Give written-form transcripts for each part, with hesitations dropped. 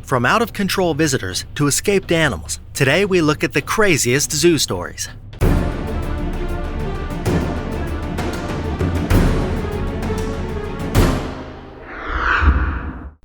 From out-of-control visitors to escaped animals, today we look at the craziest zoo stories.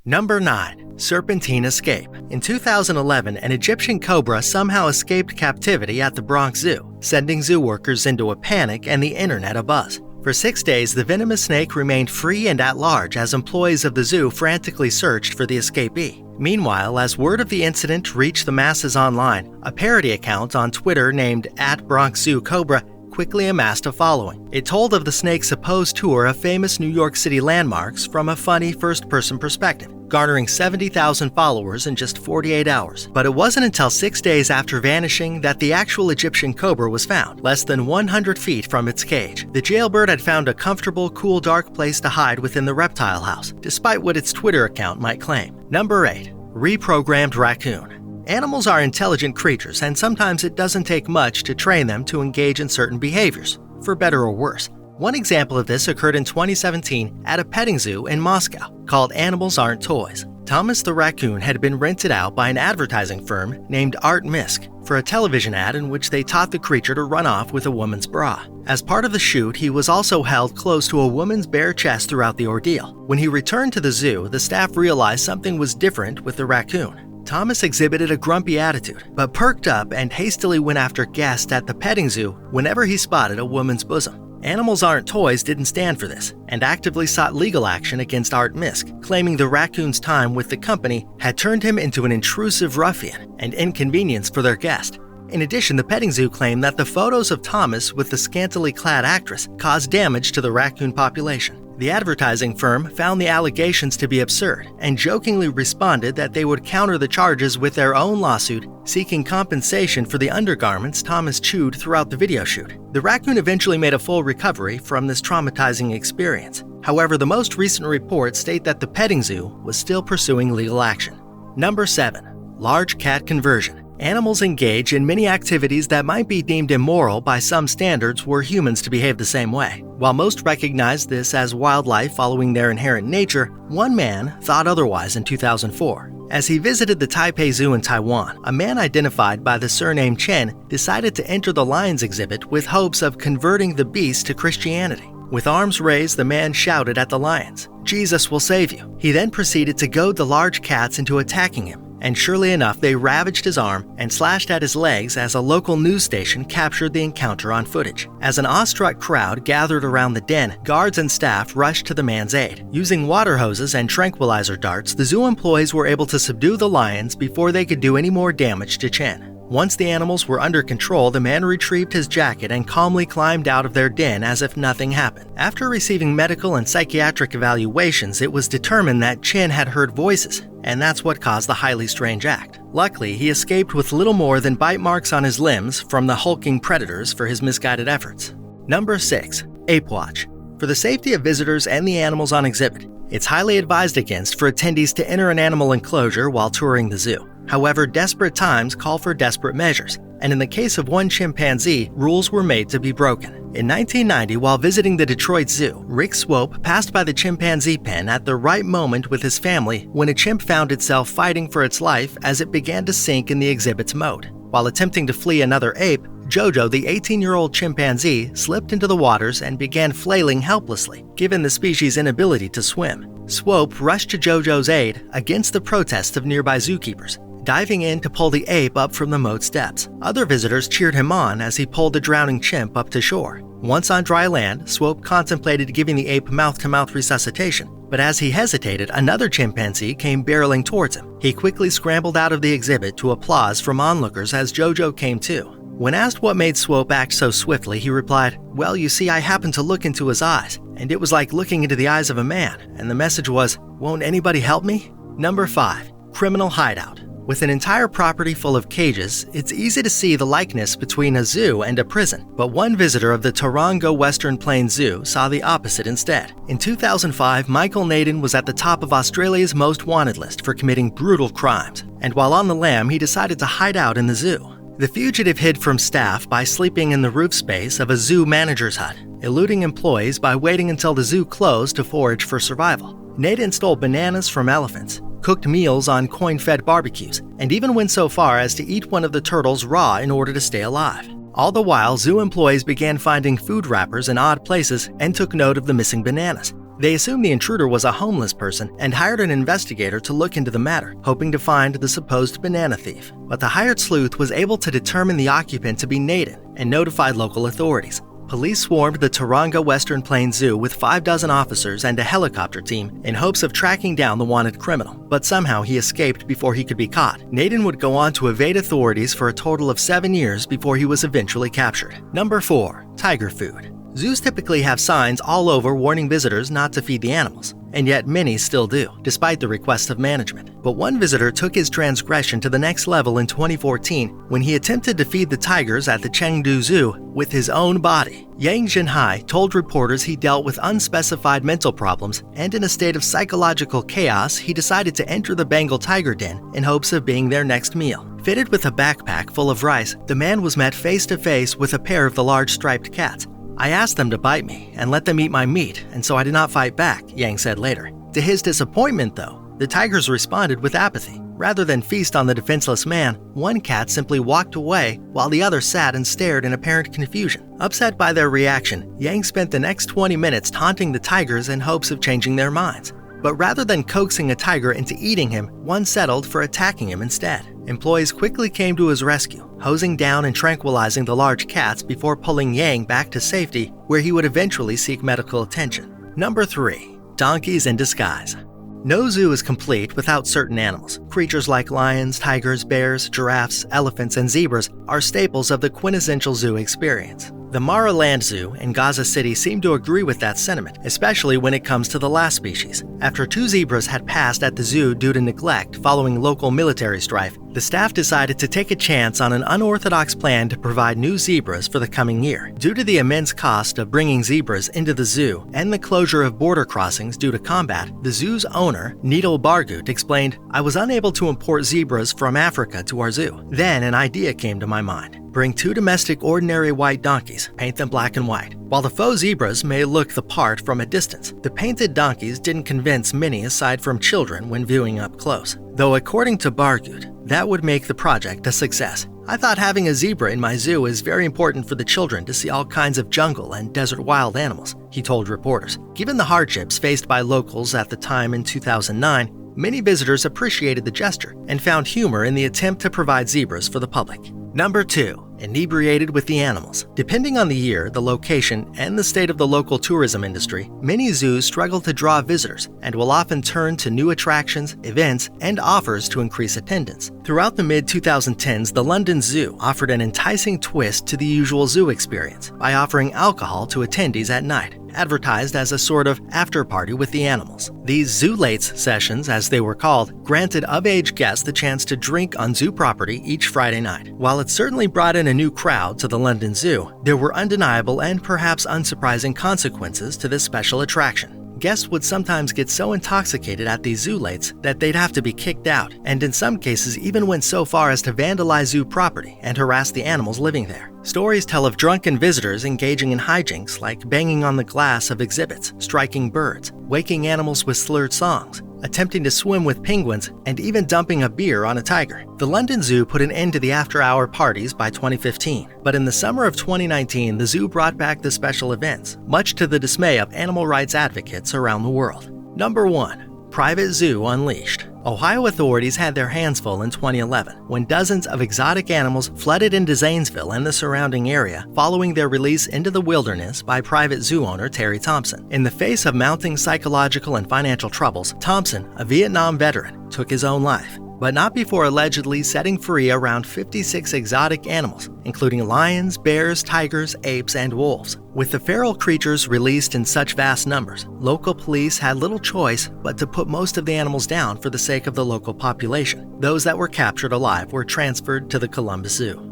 Number 9. Serpentine Escape. In 2011, an Egyptian cobra somehow escaped captivity at the Bronx Zoo, sending zoo workers into a panic and the internet abuzz. For 6 days, the venomous snake remained free and at large as employees of the zoo frantically searched for the escapee. Meanwhile, as word of the incident reached the masses online, a parody account on Twitter named @BronxZooCobra quickly amassed a following. It told of the snake's supposed tour of famous New York City landmarks from a funny first-person perspective, garnering 70,000 followers in just 48 hours. But it wasn't until 6 days after vanishing that the actual Egyptian cobra was found, less than 100 feet from its cage. The jailbird had found a comfortable, cool, dark place to hide within the reptile house, despite what its Twitter account might claim. Number 8. Reprogrammed Raccoon. Animals are intelligent creatures, and sometimes it doesn't take much to train them to engage in certain behaviors, for better or worse. One example of this occurred in 2017 at a petting zoo in Moscow called Animals Aren't Toys. Thomas the raccoon had been rented out by an advertising firm named Art Misk for a television ad in which they taught the creature to run off with a woman's bra. As part of the shoot, he was also held close to a woman's bare chest throughout the ordeal. When he returned to the zoo, the staff realized something was different with the raccoon. Thomas exhibited a grumpy attitude, but perked up and hastily went after guests at the petting zoo whenever he spotted a woman's bosom. Animals Aren't Toys didn't stand for this, and actively sought legal action against Art Misk, claiming the raccoon's time with the company had turned him into an intrusive ruffian and inconvenience for their guest. In addition, the petting zoo claimed that the photos of Thomas with the scantily clad actress caused damage to the raccoon population. The advertising firm found the allegations to be absurd and jokingly responded that they would counter the charges with their own lawsuit seeking compensation for the undergarments Thomas chewed throughout the video shoot. The raccoon eventually made a full recovery from this traumatizing experience. However, the most recent reports state that the petting zoo was still pursuing legal action. Number 7. Large cat conversion. Animals engage in many activities that might be deemed immoral by some standards were humans to behave the same way. While most recognize this as wildlife following their inherent nature, one man thought otherwise in 2004. As he visited the Taipei Zoo in Taiwan, a man identified by the surname Chen decided to enter the lions exhibit with hopes of converting the beast to Christianity. With arms raised, the man shouted at the lions, "Jesus will save you." He then proceeded to goad the large cats into attacking him. And surely enough, they ravaged his arm and slashed at his legs as a local news station captured the encounter on footage. As an awestruck crowd gathered around the den, guards and staff rushed to the man's aid. Using water hoses and tranquilizer darts, the zoo employees were able to subdue the lions before they could do any more damage to Chen. Once the animals were under control, the man retrieved his jacket and calmly climbed out of their den as if nothing happened. After receiving medical and psychiatric evaluations, it was determined that Chen had heard voices, and that's what caused the highly strange act. Luckily, he escaped with little more than bite marks on his limbs from the hulking predators for his misguided efforts. Number 6. Ape Watch. For the safety of visitors and the animals on exhibit, it's highly advised against for attendees to enter an animal enclosure while touring the zoo. However, desperate times call for desperate measures, and in the case of one chimpanzee, rules were made to be broken. In 1990, while visiting the Detroit Zoo, Rick Swope passed by the chimpanzee pen at the right moment with his family when a chimp found itself fighting for its life as it began to sink in the exhibit's moat. While attempting to flee another ape, Jojo, the 18-year-old chimpanzee, slipped into the waters and began flailing helplessly, given the species' inability to swim. Swope rushed to Jojo's aid against the protests of nearby zookeepers, diving in to pull the ape up from the moat steps. Other visitors cheered him on as he pulled the drowning chimp up to shore. Once on dry land, Swope contemplated giving the ape mouth-to-mouth resuscitation, but as he hesitated, another chimpanzee came barreling towards him. He quickly scrambled out of the exhibit to applause from onlookers as Jojo came to. When asked what made Swope act so swiftly, he replied, "Well, you see, I happened to look into his eyes, and it was like looking into the eyes of a man, and the message was, 'Won't anybody help me?'" Number 5. Criminal Hideout. With an entire property full of cages, it's easy to see the likeness between a zoo and a prison. But one visitor of the Taronga Western Plains Zoo saw the opposite instead. In 2005, Michael Naden was at the top of Australia's most wanted list for committing brutal crimes. And while on the lam, he decided to hide out in the zoo. The fugitive hid from staff by sleeping in the roof space of a zoo manager's hut, eluding employees by waiting until the zoo closed to forage for survival. Naden stole bananas from elephants, cooked meals on coin-fed barbecues, and even went so far as to eat one of the turtles raw in order to stay alive. All the while, zoo employees began finding food wrappers in odd places and took note of the missing bananas. They assumed the intruder was a homeless person and hired an investigator to look into the matter, hoping to find the supposed banana thief. But the hired sleuth was able to determine the occupant to be Naden and notified local authorities. Police swarmed the Taronga Western Plains Zoo with 6 officers and a helicopter team in hopes of tracking down the wanted criminal, but somehow he escaped before he could be caught. Naden would go on to evade authorities for a total of 7 years before he was eventually captured. Number 4. Tiger food. Zoos typically have signs all over warning visitors not to feed the animals, and yet many still do, despite the request of management. But one visitor took his transgression to the next level in 2014 when he attempted to feed the tigers at the Chengdu Zoo with his own body. Yang Jinhai told reporters he dealt with unspecified mental problems, and in a state of psychological chaos, he decided to enter the Bengal tiger den in hopes of being their next meal. Fitted with a backpack full of rice, the man was met face to face with a pair of the large striped cats. I asked them to bite me and let them eat my meat, and so I did not fight back, Yang said later. To his disappointment, though, the tigers responded with apathy. Rather than feast on the defenseless man, one cat simply walked away while the other sat and stared in apparent confusion. Upset by their reaction, Yang spent the next 20 minutes taunting the tigers in hopes of changing their minds. But rather than coaxing a tiger into eating him, one settled for attacking him instead. Employees quickly came to his rescue, hosing down and tranquilizing the large cats before pulling Yang back to safety, where he would eventually seek medical attention. Number 3. Donkeys in disguise. No zoo is complete without certain animals. Creatures like lions, tigers, bears, giraffes, elephants, and zebras are staples of the quintessential zoo experience. The Mara Land Zoo in Gaza City seem to agree with that sentiment, especially when it comes to the last species. After 2 zebras had passed at the zoo due to neglect following local military strife, the staff decided to take a chance on an unorthodox plan to provide new zebras for the coming year. Due to the immense cost of bringing zebras into the zoo and the closure of border crossings due to combat, the zoo's owner, Nidal Bargut, explained, "I was unable to import zebras from Africa to our zoo. Then an idea came to my mind. Bring 2 domestic ordinary white donkeys, paint them black and white. While the faux zebras may look the part from a distance, the painted donkeys didn't convince many aside from children when viewing up close. Though according to Bargut, that would make the project a success. I thought having a zebra in my zoo is very important for the children to see all kinds of jungle and desert wild animals," he told reporters. Given the hardships faced by locals at the time in 2009, many visitors appreciated the gesture and found humor in the attempt to provide zebras for the public. Number 2. Inebriated with the animals. Depending on the year, the location, and the state of the local tourism industry, many zoos struggle to draw visitors and will often turn to new attractions, events, and offers to increase attendance. Throughout the mid-2010s, the London Zoo offered an enticing twist to the usual zoo experience by offering alcohol to attendees at night, advertised as a sort of after-party with the animals. These Zoo-Lates sessions, as they were called, granted of-age guests the chance to drink on zoo property each Friday night. While it certainly brought in a new crowd to the London Zoo, there were undeniable and perhaps unsurprising consequences to this special attraction. Guests would sometimes get so intoxicated at these Zoo-Lates that they'd have to be kicked out, and in some cases even went so far as to vandalize zoo property and harass the animals living there. Stories tell of drunken visitors engaging in hijinks like banging on the glass of exhibits, striking birds, waking animals with slurred songs, attempting to swim with penguins, and even dumping a beer on a tiger. The London Zoo put an end to the after-hour parties by 2015, but in the summer of 2019, the zoo brought back the special events, much to the dismay of animal rights advocates around the world. Number 1. Private Zoo Unleashed. Ohio authorities had their hands full in 2011 when dozens of exotic animals flooded into Zanesville and the surrounding area following their release into the wilderness by private zoo owner Terry Thompson. In the face of mounting psychological and financial troubles, Thompson, a Vietnam veteran, took his own life, but not before allegedly setting free around 56 exotic animals, including lions, bears, tigers, apes, and wolves. With the feral creatures released in such vast numbers, local police had little choice but to put most of the animals down for the sake of the local population. Those that were captured alive were transferred to the Columbus Zoo.